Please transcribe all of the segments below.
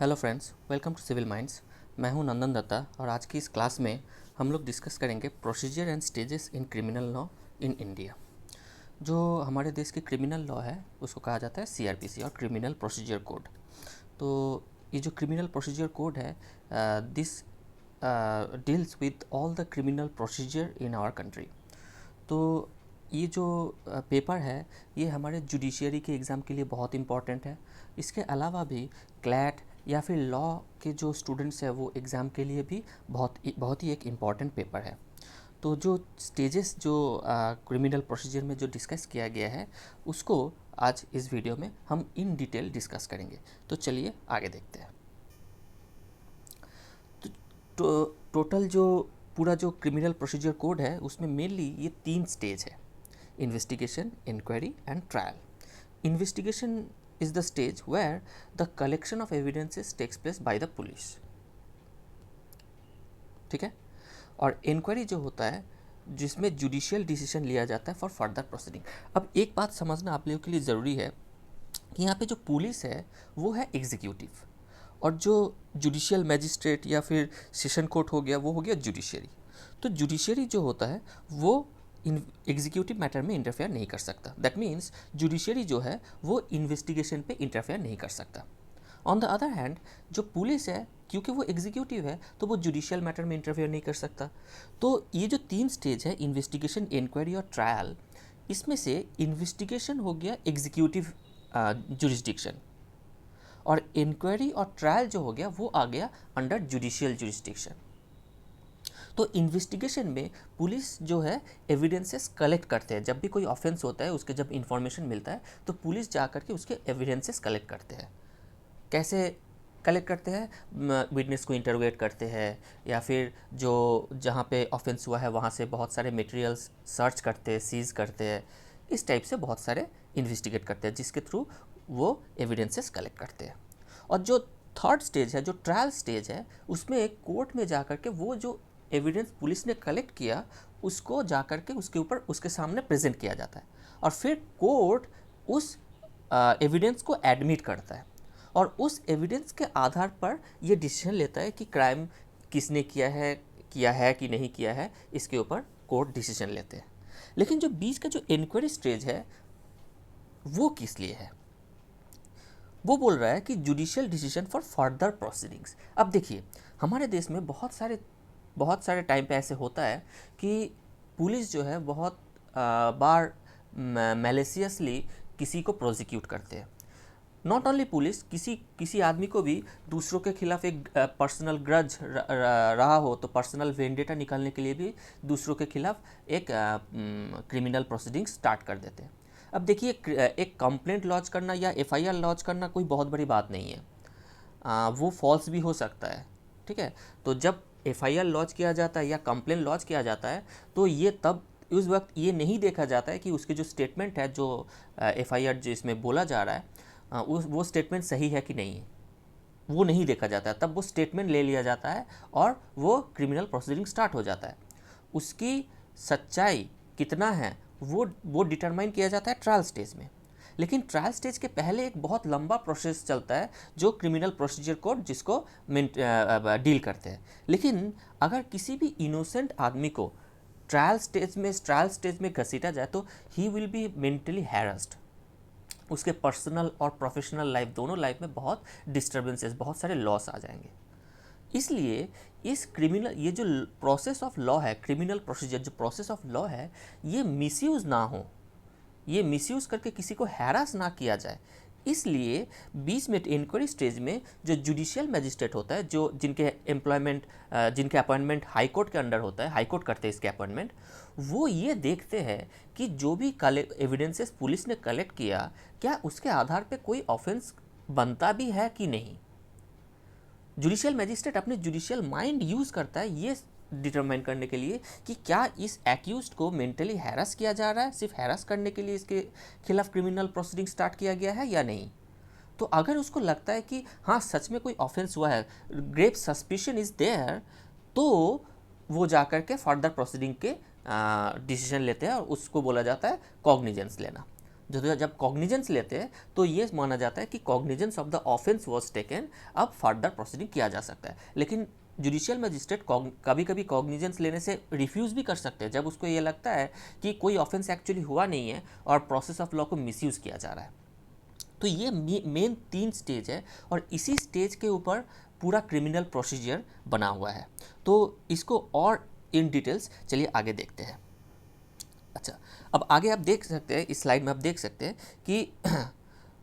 Hello friends, welcome to civil minds. मैं हूं नंदन दत्ता और आज की इस क्लास में हम लोग डिस्कस करेंगे procedure and stages in criminal law in India. जो हमारे देश की क्रिमिनल लॉ है उसको कहा जाता है सीआरपीसी और क्रिमिनल प्रोसीजर कोड। तो ये जो क्रिमिनल प्रोसीजर कोड है this deals with all the criminal procedure in our country. तो ये जो पेपर है ये हमारे जुडिशियरी के एग्ज़ाम के लिए बहुत इम्पॉर्टेंट है। इसके अलावा भी क्लैट या फिर लॉ के जो स्टूडेंट्स हैं वो एग्ज़ाम के लिए भी बहुत ही एक इम्पॉर्टेंट पेपर है। तो जो स्टेजेस जो क्रिमिनल प्रोसीजर में जो डिस्कस किया गया है उसको आज इस वीडियो में हम इन डिटेल डिस्कस करेंगे। तो चलिए आगे देखते हैं। तो टोटल जो पूरा जो क्रिमिनल प्रोसीजर कोड है उसमें मेनली ये 3 स्टेज है: investigation, inquiry and trial. Investigation is the stage where the collection of evidences takes place by the police। ठीक है। और इंक्वायरी जो होता है जिसमें जुडिशियल डिसीजन लिया जाता है फॉर फर्दर प्रोसीडिंग। अब एक बात समझना आप लोगों के लिए ज़रूरी है कि यहाँ पे जो पुलिस है वो है एग्जीक्यूटिव और जो जुडिशियल मैजिस्ट्रेट या फिर सेशन कोर्ट हो गया वो हो गया जुडिशियरी। तो जुडिशियरी जो होता है वो एग्जीक्यूटिव मैटर में इंटरफेयर नहीं कर सकता। दैट मीन्स जुडिशियरी जो है वो इन्वेस्टिगेशन पे इंटरफेयर नहीं कर सकता। ऑन द अदर हैंड जो पुलिस है क्योंकि वो एग्जीक्यूटिव है तो वो जुडिशियल मैटर में इंटरफेयर नहीं कर सकता। तो ये जो 3 स्टेज है इन्वेस्टिगेशन, इंक्वायरी और ट्रायल, इसमें से इन्वेस्टिगेशन हो गया एग्जीक्यूटिव जुरिस्डिक्शन और इंक्वायरी और ट्रायल जो हो गया वो आ गया अंडर जुडिशियल जुरिस्डिक्शन। तो इन्वेस्टिगेशन में पुलिस जो है एविडेंसेस कलेक्ट करते हैं। जब भी कोई ऑफेंस होता है उसके जब इंफॉर्मेशन मिलता है तो पुलिस जा कर के उसके एविडेंसेस कलेक्ट करते हैं। कैसे कलेक्ट करते हैं? विटनेस को इंटरोगेट करते हैं या फिर जो जहाँ पे ऑफेंस हुआ है वहाँ से बहुत सारे मटेरियल्स सर्च करते हैं, सीज करते हैं। इस टाइप से बहुत सारे इन्वेस्टिगेट करते हैं जिसके थ्रू वो एविडेंसेस कलेक्ट करते हैं। और जो थर्ड स्टेज है, जो ट्रायल स्टेज है, उसमें एक कोर्ट में जा कर के वो जो एविडेंस पुलिस ने कलेक्ट किया उसको जा कर के उसके ऊपर उसके सामने प्रेजेंट किया जाता है और फिर कोर्ट उस एविडेंस को एडमिट करता है और उस एविडेंस के आधार पर ये डिसीजन लेता है कि क्राइम किसने किया है कि नहीं किया है। इसके ऊपर कोर्ट डिसीजन लेते हैं। लेकिन जो बीच का जो इंक्वायरी स्टेज है वो किस लिए है? वो बोल रहा है कि judicial decision for further proceedings. अब देखिए हमारे देश में बहुत सारे टाइम पे ऐसे होता है कि पुलिस जो है बहुत बार मैलिशियसली किसी को प्रोसिक्यूट करते हैं। नॉट ओनली पुलिस, किसी आदमी को भी दूसरों के खिलाफ एक पर्सनल ग्रज रहा हो तो पर्सनल वेंडेटा निकालने के लिए भी दूसरों के खिलाफ एक क्रिमिनल प्रोसीडिंग स्टार्ट कर देते हैं। अब देखिए एक कंप्लेंट लॉन्च करना या एफआईआर लॉन्च करना कोई बहुत बड़ी बात नहीं है। वो फॉल्स भी हो सकता है। ठीक है। तो जब एफआईआर लॉन्च किया जाता है या कंप्लेंट लॉन्च किया जाता है तो ये तब उस वक्त ये नहीं देखा जाता है कि उसके जो स्टेटमेंट है जो एफआईआर जो इसमें बोला जा रहा है वो स्टेटमेंट सही है कि नहीं है, वो नहीं देखा जाता है। तब वो स्टेटमेंट ले लिया जाता है और वो क्रिमिनल प्रोसीडिंग स्टार्ट हो जाता है। उसकी सच्चाई कितना है वो डिटरमाइन किया जाता है ट्रायल स्टेज में। लेकिन ट्रायल स्टेज के पहले एक बहुत लंबा प्रोसेस चलता है जो क्रिमिनल प्रोसीजर कोड जिसको डील करते हैं। लेकिन अगर किसी भी इनोसेंट आदमी को ट्रायल स्टेज में घसीटा जाए तो he will be mentally harassed. उसके पर्सनल और प्रोफेशनल लाइफ दोनों लाइफ में बहुत डिस्टर्बेंसेस, बहुत सारे लॉस आ जाएंगे। इसलिए ये जो प्रोसेस ऑफ लॉ है, क्रिमिनल प्रोसीजर जो प्रोसेस ऑफ लॉ है, ये मिसयूज़ ना हो, ये मिसयूज़ करके किसी को हैरास ना किया जाए। इसलिए बीच में इंक्वायरी स्टेज में जो जुडिशियल मैजिस्ट्रेट होता है, जो जिनके अपॉइंटमेंट हाई कोर्ट के अंडर होता है, हाई कोर्ट करते हैं इसके अपॉइंटमेंट, वो ये देखते हैं कि जो भी एविडेंसेस पुलिस ने कलेक्ट किया क्या उसके आधार पे कोई ऑफेंस बनता भी है कि नहीं। जुडिशियल मैजिस्ट्रेट अपने जुडिशियल माइंड यूज़ करता है ये डिटरमाइन करने के लिए कि क्या इस एक्यूज्ड को मेंटली हैरास किया जा रहा है, सिर्फ हैरास करने के लिए इसके खिलाफ क्रिमिनल प्रोसीडिंग स्टार्ट किया गया है या नहीं। तो अगर उसको लगता है कि हाँ सच में कोई ऑफेंस हुआ है, ग्रेव सस्पिशन इज देयर, तो वो जाकर के फर्दर प्रोसीडिंग के डिसीजन लेते हैं और उसको बोला जाता है कॉग्निजेंस लेना। जब कॉग्निजेंस लेते हैं तो ये माना जाता है कि cognizance of the offence was taken, अब फर्दर प्रोसीडिंग किया जा सकता है। लेकिन जुडिशियल मजिस्ट्रेट कभी कभी कॉग्निजेंस लेने से रिफ्यूज़ भी कर सकते हैं जब उसको ये लगता है कि कोई ऑफेंस एक्चुअली हुआ नहीं है और प्रोसेस ऑफ लॉ को मिसयूज़ किया जा रहा है। तो ये मेन 3 स्टेज है और इसी स्टेज के ऊपर पूरा क्रिमिनल प्रोसीजर बना हुआ है। तो इसको और इन डिटेल्स चलिए आगे देखते हैं। अच्छा, अब आगे आप देख सकते हैं, इस स्लाइड में आप देख सकते हैं कि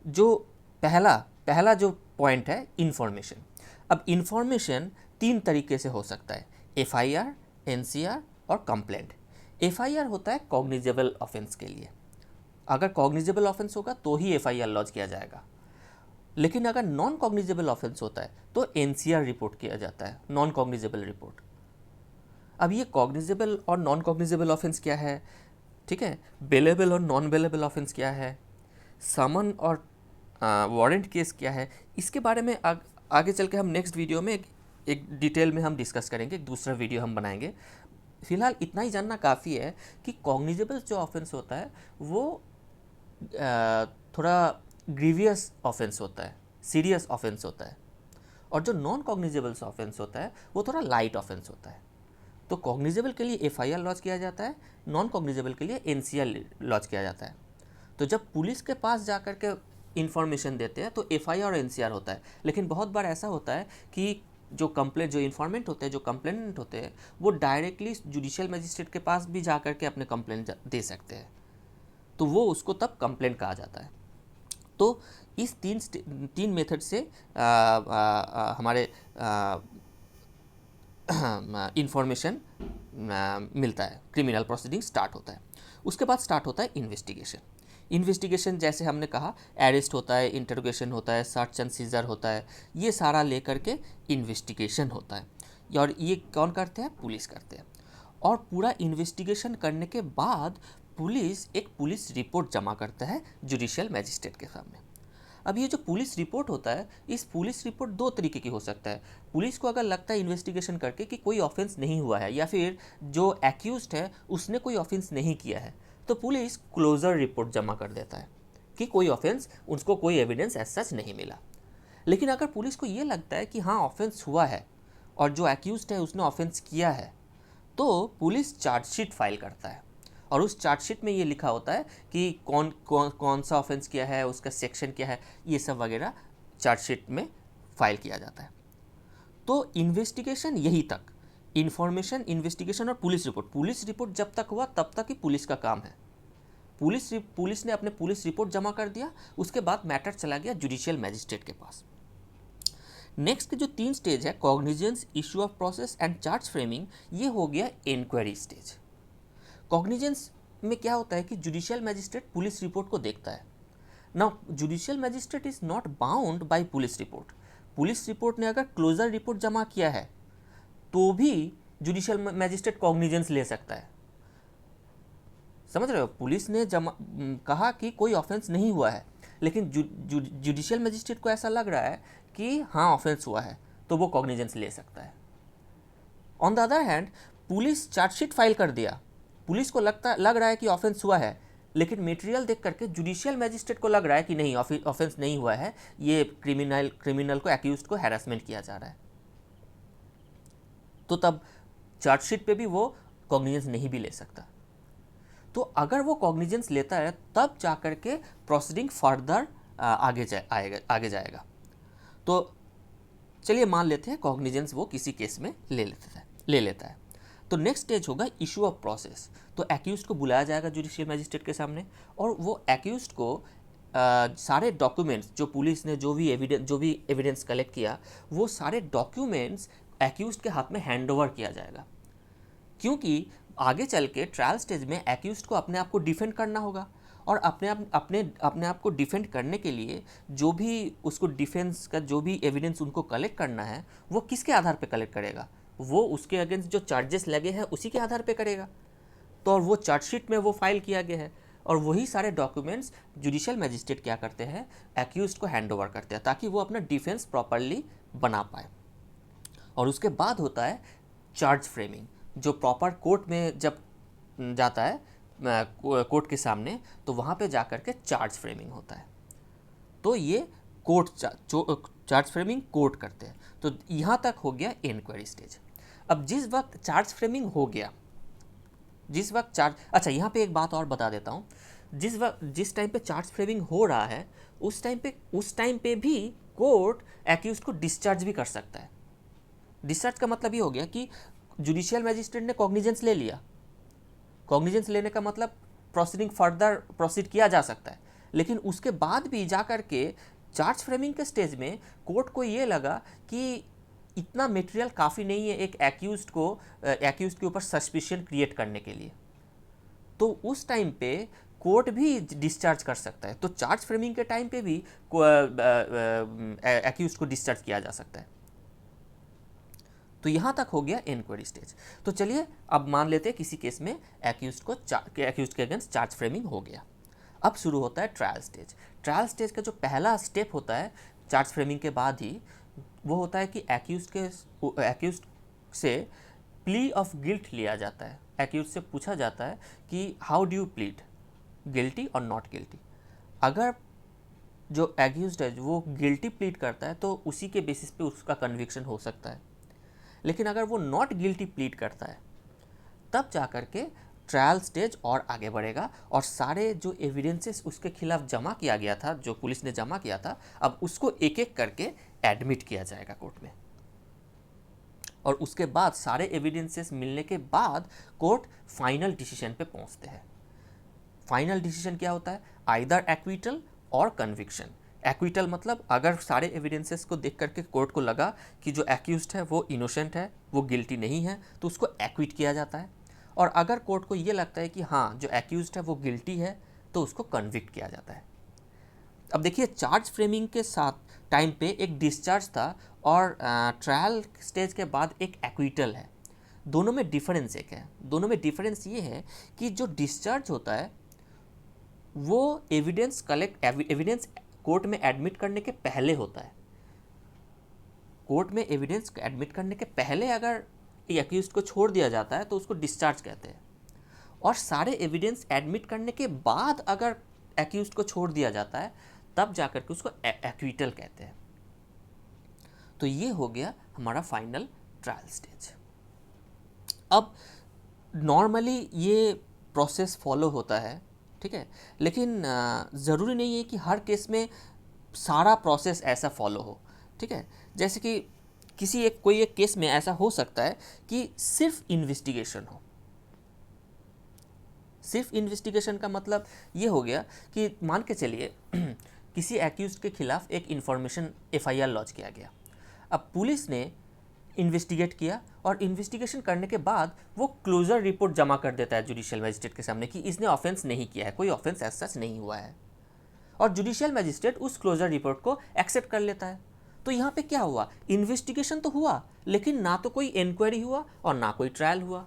जो पहला जो पॉइंट है इन्फॉर्मेशन। अब इन्फॉर्मेशन 3 तरीके से हो सकता है, एफआईआर, एनसीआर और कंप्लेंट। एफआईआर होता है कॉग्निजेबल ऑफेंस के लिए, अगर कॉग्निजेबल ऑफेंस होगा तो ही एफआईआर लॉन्च किया जाएगा। लेकिन अगर नॉन कॉग्निजेबल ऑफेंस होता है तो एनसीआर रिपोर्ट किया जाता है, नॉन कॉग्निजेबल रिपोर्ट। अब ये कॉग्निजेबल और नॉन कॉग्निजेबल ऑफेंस क्या है, ठीक है, बेलेबल और नॉन बेलेबल ऑफेंस क्या है, समन और वारंट केस क्या है, इसके बारे में आगे चल के हम नेक्स्ट वीडियो में एक डिटेल में हम डिस्कस करेंगे, एक दूसरा वीडियो हम बनाएंगे। फिलहाल इतना ही जानना काफ़ी है कि कॉग्निजेबल जो ऑफेंस होता है वो थोड़ा ग्रीवियस ऑफेंस होता है, सीरियस ऑफेंस होता है, और जो नॉन कॉग्निजेबल ऑफेंस होता है वो थोड़ा लाइट ऑफेंस होता है। तो कॉग्निजेबल के लिए एफआईआर लॉन्च किया जाता है, नॉन कॉग्निजेबल के लिए एनसीआर लॉन्च किया जाता है। तो जब पुलिस के पास जाकर के इन्फॉर्मेशन देते हैं तो एफआईआर और एनसीआर होता है। लेकिन बहुत बार ऐसा होता है कि जो इन्फॉर्मेंट होते हैं, जो कंप्लेनेंट होते हैं, वो डायरेक्टली जुडिशियल मजिस्ट्रेट के पास भी जा करके अपने कंप्लेंट दे सकते हैं, तो वो उसको तब कंप्लेंट कहा जाता है। तो इस तीन मेथड से हमारे इंफॉर्मेशन मिलता है, क्रिमिनल प्रोसीडिंग स्टार्ट होता है। उसके बाद स्टार्ट होता है इन्वेस्टिगेशन। इन्वेस्टिगेशन जैसे हमने कहा, अरेस्ट होता है, इंटरोगेशन होता है, सर्च एंड सीजर होता है, ये सारा लेकर के इन्वेस्टिगेशन होता है। और ये कौन करते हैं? पुलिस करते हैं। और पूरा इन्वेस्टिगेशन करने के बाद पुलिस एक पुलिस रिपोर्ट जमा करता है जुडिशियल मैजिस्ट्रेट के सामने। अब ये जो पुलिस रिपोर्ट होता है, इस पुलिस रिपोर्ट 2 तरीके की हो सकता है। पुलिस को अगर लगता है इन्वेस्टिगेशन करके कि कोई ऑफेंस नहीं हुआ है या फिर जो एक्यूज्ड है उसने कोई ऑफेंस नहीं किया है, तो पुलिस क्लोजर रिपोर्ट जमा कर देता है कि कोई ऑफेंस, उसको कोई एविडेंस एज सच नहीं मिला। लेकिन अगर पुलिस को ये लगता है कि हाँ ऑफेंस हुआ है और जो एक्यूज्ड है उसने ऑफेंस किया है, तो पुलिस चार्जशीट फाइल करता है और उस चार्जशीट में ये लिखा होता है कि कौन सा ऑफेंस किया है, उसका सेक्शन क्या है, ये सब वगैरह चार्जशीट में फाइल किया जाता है। तो इन्वेस्टिगेशन यही तक, इन्फॉर्मेशन, इन्वेस्टिगेशन और पुलिस रिपोर्ट जब तक हुआ तब तक ही पुलिस का काम है। पुलिस ने अपने पुलिस रिपोर्ट जमा कर दिया, उसके बाद मैटर चला गया जुडिशियल मैजिस्ट्रेट के पास। नेक्स्ट जो 3 स्टेज है, cognizance, issue of process and charge framing, ये हो गया इंक्वायरी स्टेज। कॉग्निजेंस में क्या होता है कि जुडिशियल मैजिस्ट्रेट पुलिस रिपोर्ट को देखता है। Now judicial magistrate is not bound by police report. Police report ने अगर क्लोजर रिपोर्ट जमा किया है तो भी जुडिशियल मैजिस्ट्रेट कॉग्निजेंस ले सकता है। समझ रहे हो? पुलिस ने कहा कि कोई ऑफेंस नहीं हुआ है, लेकिन जुडिशियल मैजिस्ट्रेट को ऐसा लग रहा है कि हाँ ऑफेंस हुआ है, तो वो कॉग्निजेंस ले सकता है। On the other hand, police chargesheet file कर दिया, पुलिस को लग रहा है कि ऑफेंस हुआ है, लेकिन मटेरियल देख करके जुडिशियल मैजिस्ट्रेट को लग रहा है कि नहीं ऑफेंस नहीं हुआ है, ये क्रिमिनल को, एक्यूज्ड को हैरेसमेंट किया जा रहा है, तो तब चार्जशीट पे भी वो कॉग्निजेंस नहीं भी ले सकता। तो अगर वो कॉग्निजेंस लेता है तब जाकर के प्रोसीडिंग फर्दर आगे जाएगा। तो चलिए मान लेते हैं कॉग्निजेंस वो किसी केस में ले लेता है। तो नेक्स्ट स्टेज होगा इशू ऑफ प्रोसेस। तो एक्यूज्ड को बुलाया जाएगा जुडिशियल मैजिस्ट्रेट के सामने और वो एक्यूज्ड को सारे डॉक्यूमेंट्स, जो पुलिस ने जो भी एविडेंस कलेक्ट किया, वो सारे डॉक्यूमेंट्स एक्यूज्ड के हाथ में हैंड ओवर किया जाएगा। क्योंकि आगे चल के ट्रायल स्टेज में एक्यूज्ड को अपने आप को डिफेंड करना होगा और अपने आप को डिफेंड करने के लिए जो भी उसको डिफेंस का जो भी एविडेंस उनको कलेक्ट करना है, वो किसके आधार पे कलेक्ट करेगा? वो उसके अगेंस्ट जो चार्जेस लगे हैं उसी के आधार पे करेगा। तो और वो चार्जशीट में वो फाइल किया गया है और वही सारे डॉक्यूमेंट्स जुडिशियल मैजिस्ट्रेट क्या करते हैं, एक्यूज्ड को हैंड ओवर करते हैं ताकि वो अपना डिफेंस प्रॉपरली बना पाए। और उसके बाद होता है चार्ज फ्रेमिंग, जो प्रॉपर कोर्ट में जब जाता है कोर्ट के सामने, तो वहाँ पे जा कर के चार्ज फ्रेमिंग होता है। तो ये कोर्ट चार्ज फ्रेमिंग कोर्ट करते हैं। तो यहाँ तक हो गया इंक्वायरी स्टेज। अब जिस वक्त चार्ज फ्रेमिंग हो गया, जिस वक्त चार्ज, अच्छा यहाँ पे एक बात और बता देता हूँ, जिस टाइम पे चार्ज फ्रेमिंग हो रहा है उस टाइम पे भी कोर्ट एक्यूज को डिस्चार्ज भी कर सकता है। डिस्चार्ज का मतलब ये हो गया कि जुडिशियल मैजिस्ट्रेट ने कॉग्निजेंस ले लिया, कॉग्निजेंस लेने का मतलब प्रोसीडिंग फर्दर प्रोसीड किया जा सकता है, लेकिन उसके बाद भी जा कर के चार्ज फ्रेमिंग के स्टेज में कोर्ट को ये लगा कि इतना मटेरियल काफ़ी नहीं है एक एक्यूज्ड के ऊपर सस्पिशन क्रिएट करने के लिए, तो उस टाइम पे कोर्ट भी डिस्चार्ज कर सकता है। तो चार्ज फ्रेमिंग के टाइम पे भी एक्यूज्ड को डिस्चार्ज किया जा सकता है। तो यहाँ तक हो गया इंक्वायरी स्टेज। तो चलिए अब मान लेते हैं किसी केस में एक्यूज्ड के अगेंस्ट चार्ज फ्रेमिंग हो गया। अब शुरू होता है ट्रायल स्टेज। ट्रायल स्टेज का जो पहला स्टेप होता है चार्ज फ्रेमिंग के बाद ही, वो होता है कि एक्यूज्ड से प्ली ऑफ गिल्ट लिया जाता है। एक्यूज्ड से पूछा जाता है कि how do you plead, guilty और नॉट गिल्टी। अगर जो एक्यूज्ड है वो गिल्टी प्लीड करता है तो उसी के बेसिस पे उसका कन्विक्शन हो सकता है, लेकिन अगर वो नॉट गिल्टी प्लीड करता है तब जा कर के ट्रायल स्टेज और आगे बढ़ेगा और सारे जो एविडेंसेस उसके खिलाफ जमा किया गया था, जो पुलिस ने जमा किया था, अब उसको एक एक करके एडमिट किया जाएगा कोर्ट में। और उसके बाद सारे एविडेंसेस मिलने के बाद कोर्ट फाइनल डिसीजन पे पहुंचते हैं। फाइनल डिसीजन क्या होता है? आइदर एक्विटल और कन्विक्शन। एक्विटल मतलब अगर सारे एविडेंसेस को देख करके कोर्ट को लगा कि जो एक्यूज्ड है वो इनोसेंट है, वो गिल्टी नहीं है, तो उसको एक्विट किया जाता है। और अगर कोर्ट को ये लगता है कि हाँ जो एक्यूज्ड है वो गिल्टी है, तो उसको कन्विक्ट किया जाता है। अब देखिए चार्ज फ्रेमिंग के साथ टाइम पे एक डिस्चार्ज था और ट्रायल स्टेज के बाद एक एक्विटल है। दोनों में डिफरेंस एक है। दोनों में डिफरेंस ये है कि जो डिस्चार्ज होता है वो एविडेंस कोर्ट में एडमिट करने के पहले होता है। कोर्ट में एविडेंस एडमिट करने के पहले अगर एक्यूज्ड को छोड़ दिया जाता है तो उसको डिस्चार्ज कहते हैं, और सारे एविडेंस एडमिट करने के बाद अगर एक्यूज्ड को छोड़ दिया जाता है तब जाकर के उसको एक्विटल कहते हैं। तो ये हो गया हमारा फाइनल ट्रायल स्टेज। अब नॉर्मली ये प्रोसेस फॉलो होता है, ठीक है, लेकिन ज़रूरी नहीं है कि हर केस में सारा प्रोसेस ऐसा फॉलो हो, ठीक है। जैसे कि कोई एक केस में ऐसा हो सकता है कि सिर्फ इन्वेस्टिगेशन हो। सिर्फ इन्वेस्टिगेशन का मतलब ये हो गया कि मान के चलिए किसी एक्यूज्ड के खिलाफ एक इंफॉर्मेशन एफआईआर लॉन्च किया गया। अब पुलिस ने इन्वेस्टिगेट किया और इन्वेस्टिगेशन करने के बाद वो क्लोजर रिपोर्ट जमा कर देता है जुडिशियल मैजिस्ट्रेट के सामने कि इसने ऑफेंस नहीं किया है, कोई ऑफेंस एज सच नहीं हुआ है, और जुडिशियल मैजिस्ट्रेट उस क्लोजर रिपोर्ट को एक्सेप्ट कर लेता है। तो यहाँ पे क्या हुआ? इन्वेस्टिगेशन तो हुआ लेकिन ना तो कोई इंक्वायरी हुआ और ना कोई ट्रायल हुआ।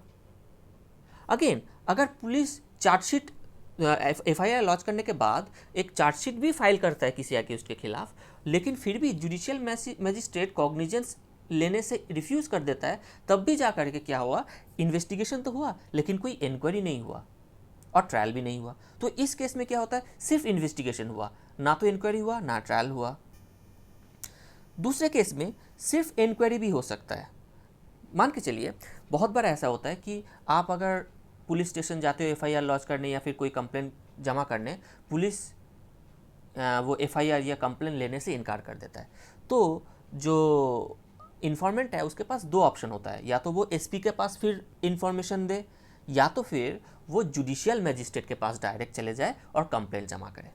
अगेन अगर पुलिस चार्जशीट एफआईआर लॉन्च करने के बाद एक चार्जशीट भी फाइल करता है किसी एक्यूज्ड के खिलाफ, लेकिन फिर भी जुडिशियल मैजिस्ट्रेट कॉग्निजेंस लेने से रिफ्यूज़ कर देता है, तब भी जा करके क्या हुआ? इन्वेस्टिगेशन तो हुआ लेकिन कोई इंक्वायरी नहीं हुआ और ट्रायल भी नहीं हुआ। तो इस केस में क्या होता है? सिर्फ इन्वेस्टिगेशन हुआ, ना तो इंक्वायरी हुआ ना ट्रायल हुआ। दूसरे केस में सिर्फ इंक्वायरी भी हो सकता है। मान के चलिए बहुत बार ऐसा होता है कि आप अगर पुलिस स्टेशन जाते हो एफआईआर लॉन्च करने या फिर कोई कंप्लेंट जमा करने, पुलिस वो एफआईआर या कंप्लेंट लेने से इनकार कर देता है। तो जो इन्फॉर्मेंट है उसके पास दो ऑप्शन होता है, या तो वो एसपी के पास फिर इंफॉर्मेशन दे, या तो फिर वो जुडिशियल मैजिस्ट्रेट के पास डायरेक्ट चले जाए और कंप्लेंट जमा करे।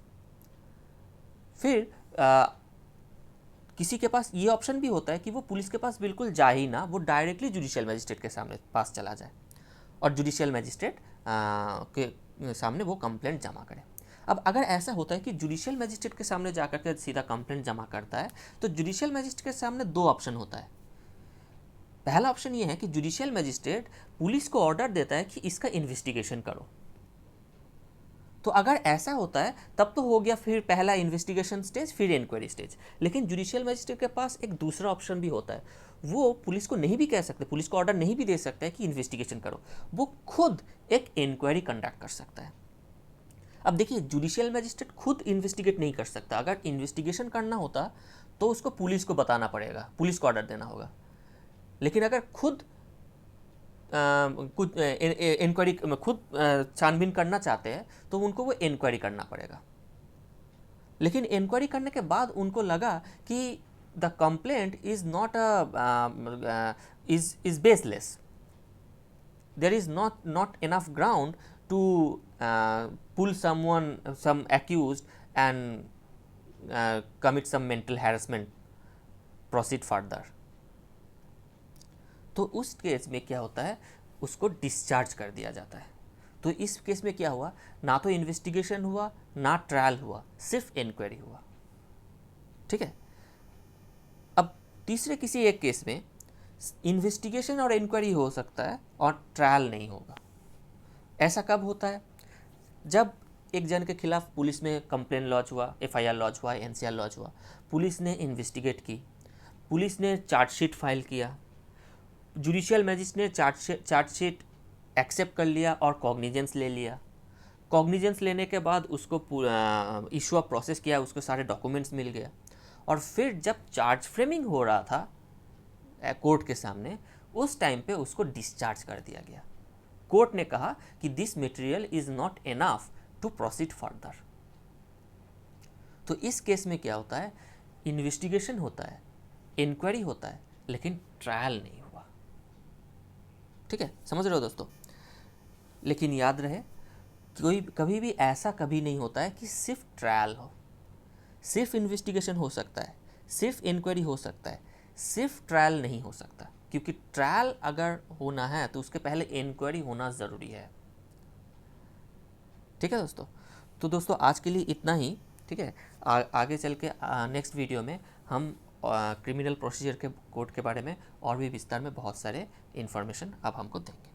फिर किसी के पास ये ऑप्शन भी होता है कि वो पुलिस के पास बिल्कुल जाए ही ना, वो डायरेक्टली जुडिशियल मैजिस्ट्रेट के पास चला जाए और जुडिशियल मैजिस्ट्रेट के सामने वो कंप्लेंट जमा करे। अब अगर ऐसा होता है कि जुडिशियल मैजिस्ट्रेट के सामने जाकर के सीधा कंप्लेंट जमा करता है, तो जुडिशियल मैजिस्ट्रेट के सामने दो ऑप्शन होता है। पहला ऑप्शन ये है कि जुडिशियल मैजिस्ट्रेट पुलिस को ऑर्डर देता है कि इसका इन्वेस्टिगेशन करो। तो अगर ऐसा होता है तब तो हो गया फिर पहला इन्वेस्टिगेशन स्टेज, फिर इंक्वायरी स्टेज। लेकिन जुडिशियल मजिस्ट्रेट के पास एक दूसरा ऑप्शन भी होता है, वो पुलिस को नहीं भी कह सकते, पुलिस को ऑर्डर नहीं भी दे सकता है कि इन्वेस्टिगेशन करो, वो खुद एक इंक्वायरी कंडक्ट कर सकता है। अब देखिए, जुडिशियल मजिस्ट्रेट खुद इन्वेस्टिगेट नहीं कर सकता। अगर इन्वेस्टिगेशन करना होता तो उसको पुलिस को बताना पड़ेगा, पुलिस को ऑर्डर देना होगा। लेकिन अगर खुद कुछ इंक्वायरी खुद छानबीन करना चाहते हैं तो उनको वो इंक्वायरी करना पड़ेगा। लेकिन इंक्वायरी करने के बाद उनको लगा कि the complaint is not is baseless, there is not enough ground to pull some accused and commit some mental harassment, proceed further। तो उस केस में क्या होता है, उसको डिस्चार्ज कर दिया जाता है। तो इस केस में क्या हुआ, ना तो इन्वेस्टिगेशन हुआ ना ट्रायल हुआ, सिर्फ इंक्वायरी हुआ। ठीक है। अब तीसरे किसी एक केस में इन्वेस्टिगेशन और इंक्वायरी हो सकता है और ट्रायल नहीं होगा। ऐसा कब होता है, जब एक जन के खिलाफ पुलिस में कंप्लेन लॉन्च हुआ, एफआईआर लॉन्च हुआ, एनसीआर लॉन्च हुआ, पुलिस ने इन्वेस्टिगेट की, पुलिस ने चार्जशीट फाइल किया, जुडिशियल मैजिस्ट्रेट ने चार्जशीट एक्सेप्ट कर लिया और कॉग्निजेंस ले लिया। कॉग्निजेंस लेने के बाद उसको इशू ऑफ प्रोसेस किया, उसको सारे डॉक्यूमेंट्स मिल गया, और फिर जब चार्ज फ्रेमिंग हो रहा था कोर्ट के सामने, उस टाइम पे उसको डिस्चार्ज कर दिया गया। कोर्ट ने कहा कि this material is not enough to proceed further. तो इस केस में क्या होता है, इन्वेस्टिगेशन होता है, इंक्वायरी होता है, लेकिन ट्रायल नहीं हुआ। ठीक है, समझ रहे हो दोस्तों। लेकिन याद रहे, कोई कभी भी ऐसा कभी नहीं होता है कि सिर्फ ट्रायल हो। सिर्फ इन्वेस्टिगेशन हो सकता है, सिर्फ इंक्वायरी हो सकता है, सिर्फ ट्रायल नहीं हो सकता। क्योंकि ट्रायल अगर होना है तो उसके पहले इंक्वायरी होना ज़रूरी है। ठीक है दोस्तों। तो दोस्तों आज के लिए इतना ही। ठीक है, आगे चल के नेक्स्ट वीडियो में हम क्रिमिनल प्रोसीजर के कोड के बारे में और भी विस्तार में बहुत सारे इन्फॉर्मेशन आप हमको देंगे।